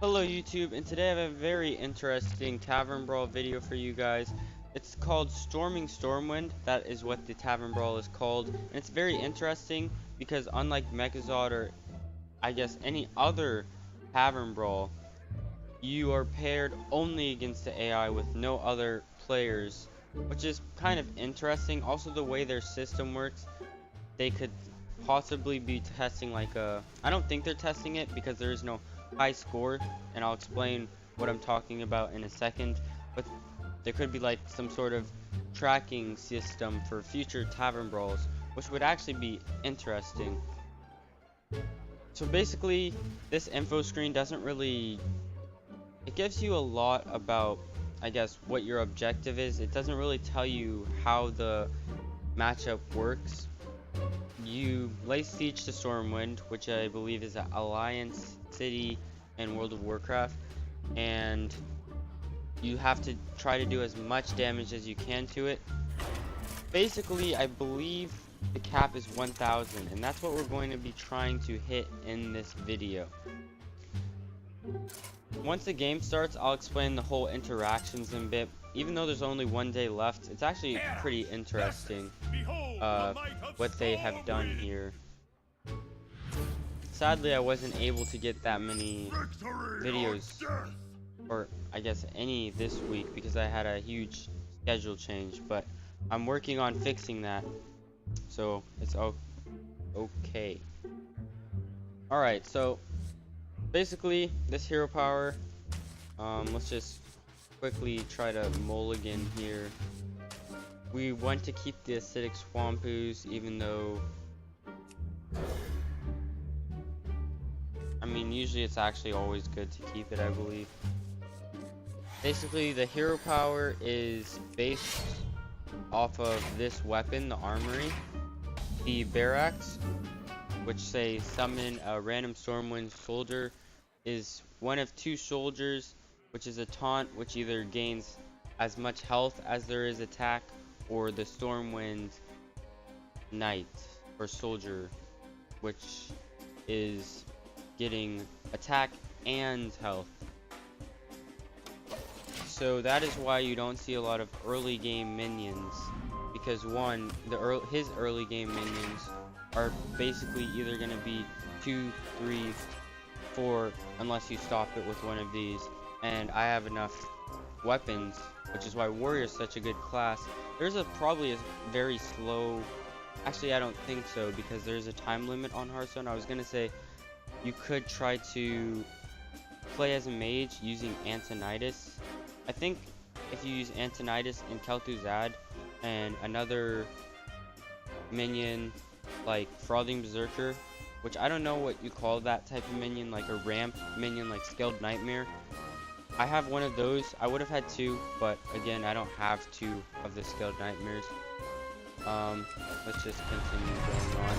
Hello YouTube, and today I have a very interesting Tavern Brawl video for you guys. It's called Storming Stormwind. That is what the Tavern Brawl is called, and it's very interesting because unlike MacLeod or I guess any other Tavern Brawl, you are paired only against the AI with no other players, which is kind of interesting. Also, the way their system works, they could possibly be testing like a, I don't think they're testing it because there is no high score, and I'll explain what I'm talking about in a second, but there could be like some sort of tracking system for future Tavern Brawls, which would actually be interesting. So basically, this info screen doesn't really, it gives you a lot about, I guess, what your objective is. It doesn't really tell you how the matchup works. You lay siege to Stormwind, which I believe is an alliance city in World of Warcraft, and you have to try to do as much damage as you can to it. Basically, I believe the cap is 1000, and that's what we're going to be trying to hit in this video. Once the game starts, I'll explain the whole interactions in a bit. Even though there's only 1 day left, it's actually pretty interesting what they have done here. Sadly, I wasn't able to get that many videos, or I guess any this week, because I had a huge schedule change, but I'm working on fixing that, so it's okay. Alright, so basically this hero power, let's just quickly try to mulligan here. We want to keep the acidic swamp ooze, even though, I mean, usually it's actually always good to keep it, I believe. Basically, the hero power is based off of this weapon, the armory. The barracks, which say summon a random Stormwind soldier, is one of 2 soldiers, which is a taunt, which either gains as much health as there is attack, or the Stormwind knight or soldier, which is getting attack and health. So that is why you don't see a lot of early game minions, because one, his early game minions are basically either going to be 2, 3, 4, unless you stop it with one of these, and I have enough weapons, which is why warrior is such a good class. There's probably a very slow, actually I don't think so, because there's a time limit on Hearthstone. I was gonna say you could try to play as a mage using Antonidas. I think if you use Antonidas and Kel'Thuzad and another minion like Frothing Berserker, which I don't know what you call that type of minion, like a ramp minion like Skilled Nightmare. I have one of those. I would have had 2, but again, I don't have 2 of the Skilled Nightmares. Let's just continue going on.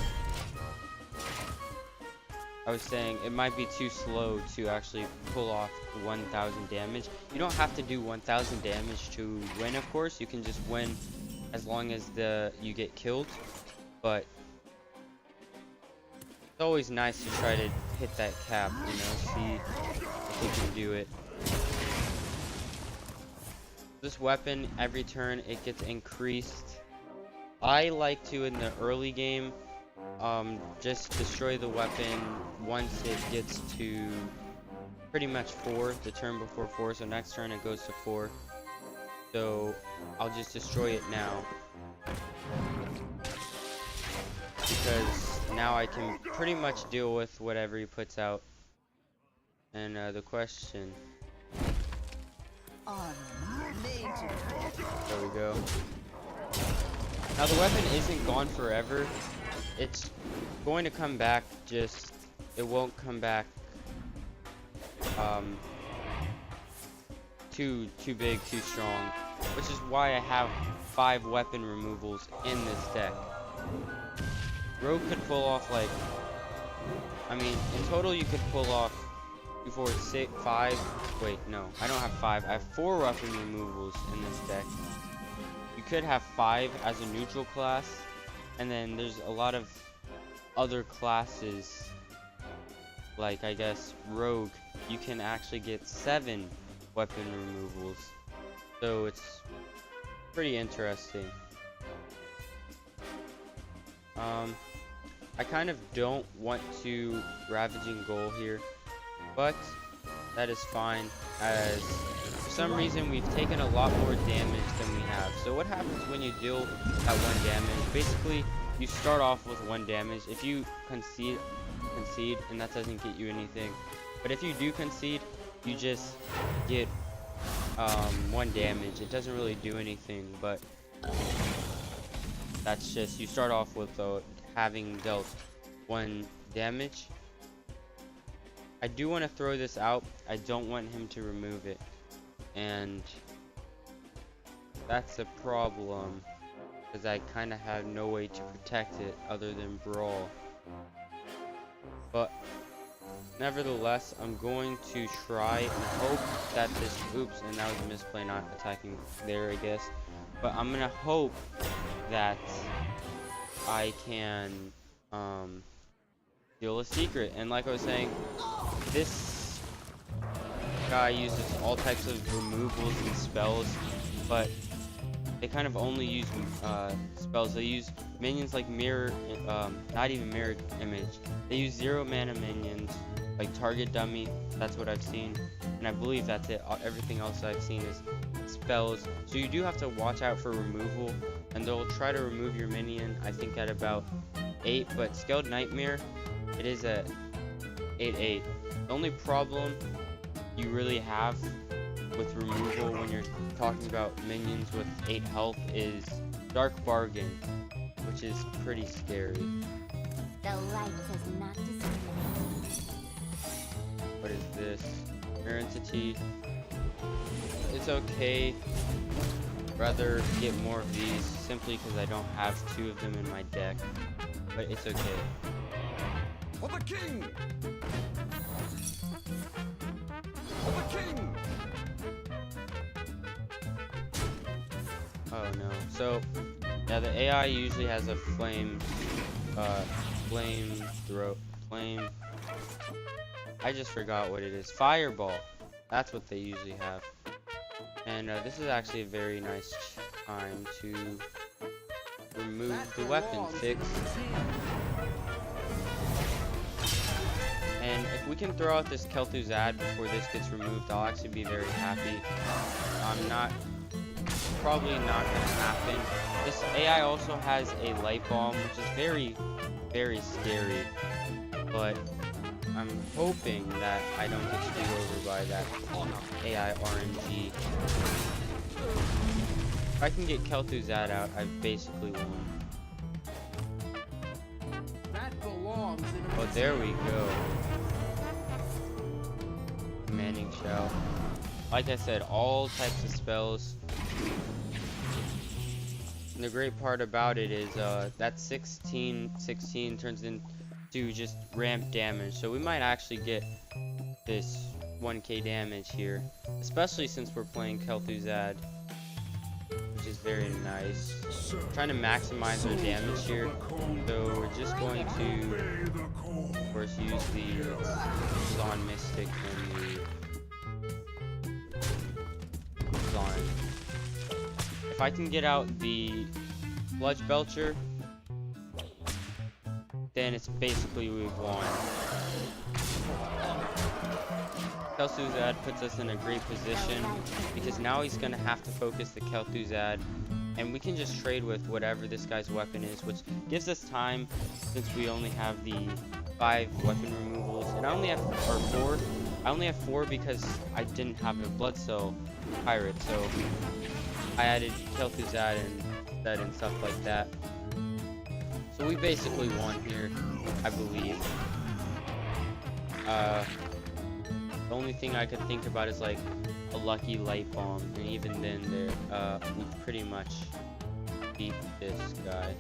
I was saying it might be too slow to actually pull off 1000 damage. You don't have to do 1000 damage to win, of course. You can just win as long as you get killed, but it's always nice to try to hit that cap, you know, see if you can do it. This weapon, every turn it gets increased. I like to, in the early game, just destroy the weapon once it gets to pretty much 4, the turn before 4, so next turn it goes to 4. So I'll just destroy it now, because now I can pretty much deal with whatever he puts out. And the question, there we go. Now the weapon isn't gone forever. It's going to come back, just it won't come back too big, too strong, which is why I have 5 weapon removals in this deck. Rogue could pull off, like, I mean, in total you could pull off 2, 4, 6, 5. Wait, no, I don't have 5. I have 4 weapon removals in this deck. You could have 5 as a neutral class, and then there's a lot of other classes like I guess rogue, you can actually get 7 weapon removals. So it's pretty interesting. I kind of don't want to Ravaging Ghoul here, but that is fine, as for some reason we've taken a lot more damage than we have. So what happens when you deal that 1 damage? Basically, you start off with 1 damage. If you concede, and that doesn't get you anything. But if you do concede, you just get 1 damage. It doesn't really do anything, but that's just, you start off with having dealt 1 damage. I do want to throw this out. I don't want him to remove it, and that's a problem because I kind of have no way to protect it other than Brawl. But nevertheless, I'm going to try and hope that this, oops, and that was a misplay, not attacking there, I guess. But I'm gonna hope that I can steal a secret. And like I was saying, this guy uses all types of removals and spells, but they kind of only use spells. They use minions like mirror, not even mirror image. They use 0 mana minions, like target dummy. That's what I've seen, and I believe that's it. Everything else I've seen is spells. So you do have to watch out for removal, and they'll try to remove your minion, I think at about 8, but Scaled Nightmare, it is at 8/8. The only problem you really have with removal when you're talking about minions with 8 health is Dark Bargain, which is pretty scary. The light does not discriminate. What is this? Mirror Entity. It's okay. Rather get more of these simply because I don't have 2 of them in my deck, but it's okay. For the king! For the king! Oh no. So yeah, the AI usually has a flame I just forgot what it is. Fireball. That's what they usually have. And this is actually a very nice time to remove the weapon fix. And if we can throw out this Kel'Thuzad before this gets removed, I'll actually be very happy. Probably not gonna happen. This AI also has a light bomb, which is very, very scary. But I'm hoping that I don't get screwed over by that AI RNG. If I can get Kel'Thuzad out, I've basically won. That belongs in Oh, there we go. Commanding Shell. Like I said, all types of spells. And the great part about it is that 16 turns into just ramp damage. So we might actually get this 1k damage here. Especially since we're playing Kel'Thuzad, which is very nice. I'm trying to maximize our damage here. So we're just going to, of course, use the Kezan Mystic and the Kezan. If I can get out the Sludge Belcher, then it's basically we've won. Kel'Thuzad puts us in a great position because now he's gonna have to focus the Kel'Thuzad, and we can just trade with whatever this guy's weapon is, which gives us time since we only have the 5 weapon removals, and I only have 4. I only have 4 because I didn't have a Bloodsail pirate, so I added Kel'Thuzad and stuff like that. So we basically won here, I believe. The only thing I could think about is like a lucky light bomb, and even then, we pretty much beat this guy.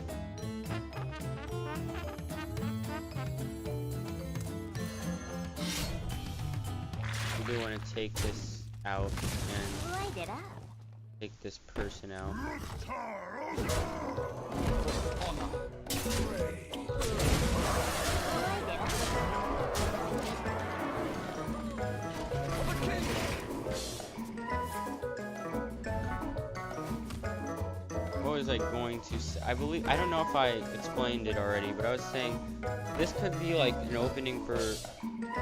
We do want to take this out and Light it up. take this person out. was like going to I believe, I don't know if I explained it already, but I was saying this could be like an opening for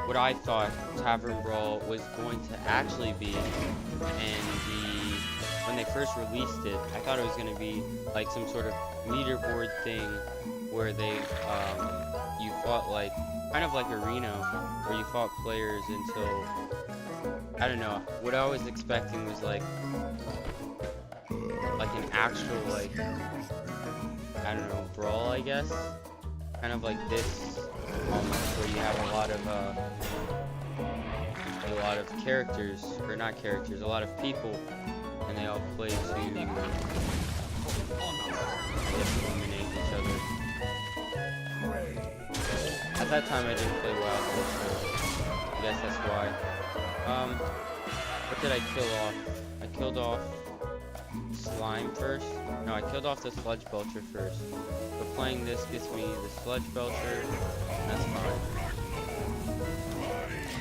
what I thought Tavern Brawl was going to actually be. And when they first released it, I thought it was going to be like some sort of leaderboard thing where they you fought like kind of like arena, where you fought players until, I don't know, what I was expecting was like an actual, like, I don't know, brawl, I guess, kind of like this, almost, where you have a lot of characters, or not characters, a lot of people, and they all play to, I guess, eliminate each other. At that time I didn't play WOG, so I guess that's why. What did I kill off? I killed off Slime first. No, I killed off the Sludge Belcher first. So playing this gets me the Sludge Belcher, and that's fine.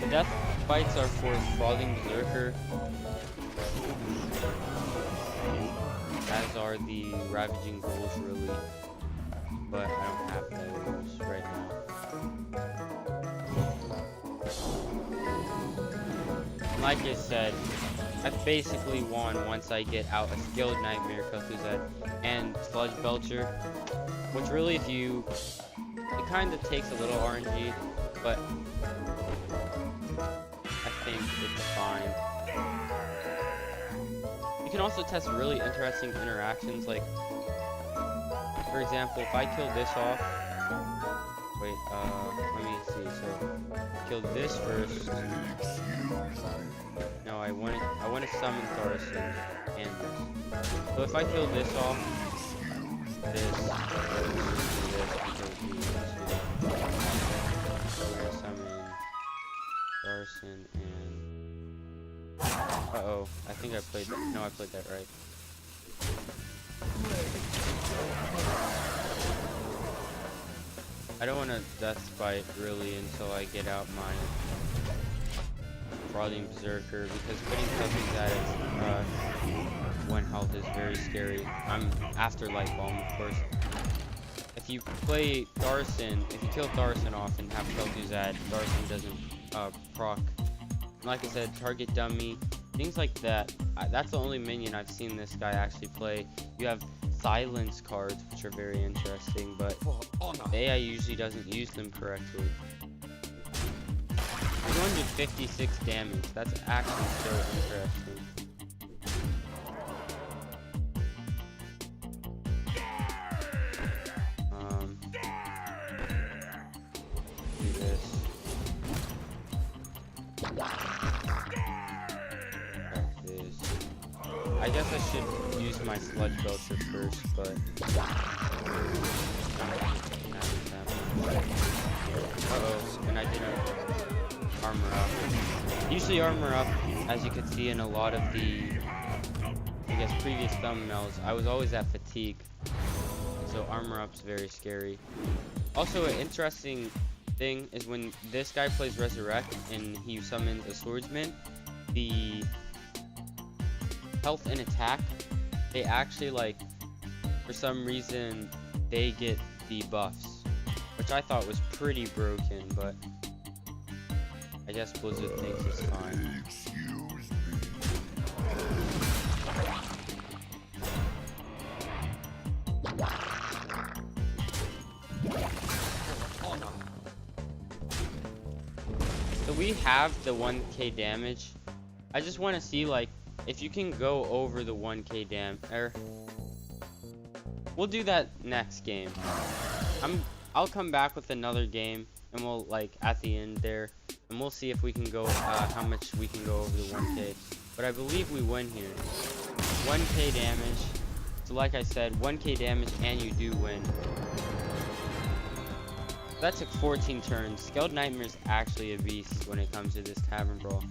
The death fights are for Frothing Berserker, as are the Ravaging Ghouls, really. But I don't have those right now. Like I said, I basically won once I get out a skilled Nightmare, Kel'Thuzad, and Sludge Belcher, which really, it kind of takes a little RNG, but I think it's fine. You can also test really interesting interactions, like, for example, if I kill this off, wait, let me see, so, kill this first. No, I want to summon Thaurissan and this. So if I kill this off, this, because so we're gonna summon Thaurissan and, uh-oh, I think I played that, no, I played that right. I don't want to death fight really until I get out my Frothing Berserker, because putting Kel'Thuzad at 1 health is very scary. I'm after Light Bomb, of course. If you play Thaurissan, if you kill Thaurissan off and have Kel'Thuzad, Thaurissan doesn't proc. And like I said, target dummy, things like that. That's the only minion I've seen this guy actually play. You have silence cards, which are very interesting, but the AI usually doesn't use them correctly. 256 damage, that's actually so interesting. Do this. I guess I should use my Sludge Belcher first, but uh-oh, and I didn't armor up. Usually armor up, as you can see in a lot of the, I guess, previous thumbnails, I was always at fatigue, so armor up's very scary. Also, an interesting thing is when this guy plays Resurrect and he summons a swordsman, the health and attack, they actually, like, for some reason, they get the buffs, which I thought was pretty broken, but I guess Blizzard thinks it's fine. So we have the 1k damage. I just want to see, like, if you can go over the 1k damage. We'll do that next game. I'll come back with another game, and we'll, like, at the end there, and we'll see if we can go, how much we can go over the 1k. But I believe we win here. 1k damage. So like I said, 1k damage, and you do win. That took 14 turns. Skilled Nightmare's actually a beast when it comes to this Tavern Brawl.